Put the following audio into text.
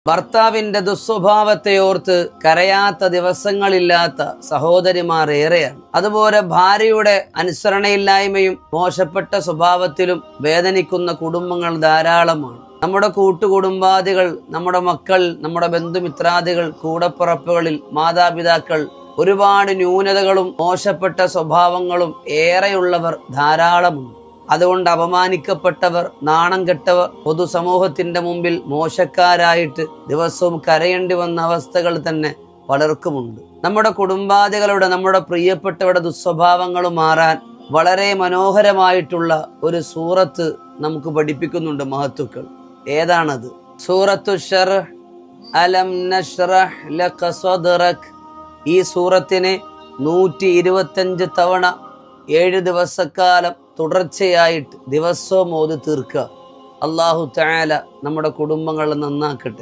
ഭർത്താവിൻ്റെ ദുസ്വഭാവത്തെ ഓർത്ത് കരയാത്ത ദിവസങ്ങളില്ലാത്ത സഹോദരിമാർ ഏറെയാണ്. അതുപോലെ ഭാര്യയുടെ അനുസരണയില്ലായ്മയും മോശപ്പെട്ട സ്വഭാവത്തിലും വേദനിക്കുന്ന കുടുംബങ്ങൾ ധാരാളമാണ്. നമ്മുടെ കൂട്ടുകുടുംബാദികൾ, നമ്മുടെ മക്കൾ, നമ്മുടെ ബന്ധുമിത്രാദികൾ, കൂടപ്പിറപ്പുകളിൽ മാതാപിതാക്കൾ ഒരുപാട് ന്യൂനതകളും മോശപ്പെട്ട സ്വഭാവങ്ങളും ഏറെയുള്ളവർ ധാരാളമുണ്ട്. അതുകൊണ്ട് അപമാനിക്കപ്പെട്ടവർ, നാണം കെട്ടവർ, പൊതുസമൂഹത്തിന്റെ മുമ്പിൽ മോശക്കാരായിട്ട് ദിവസവും കരയേണ്ടി വന്ന അവസ്ഥകൾ തന്നെ പലർക്കുമുണ്ട്. നമ്മുടെ കുടുംബാദികളുടെ, നമ്മുടെ പ്രിയപ്പെട്ടവരുടെ ദുസ്വഭാവങ്ങൾ മാറാൻ വളരെ മനോഹരമായിട്ടുള്ള ഒരു സൂറത്ത് നമുക്ക് പഠിപ്പിക്കുന്നുണ്ട് മഹത്തുക്കൾ. ഏതാണത്? സൂറത്തു ശർഹ്, അലം നശ്റഹ് ലക സദ്റക്. ഈ സൂറത്തിനെ 125 തവണ 7 ദിവസക്കാലം തുടർച്ചയായിട്ട് ദിവസവും ഓതി തീർക്കുക. അല്ലാഹു തആല നമ്മുടെ കുടുംബങ്ങളെ നന്നാക്കട്ടെ.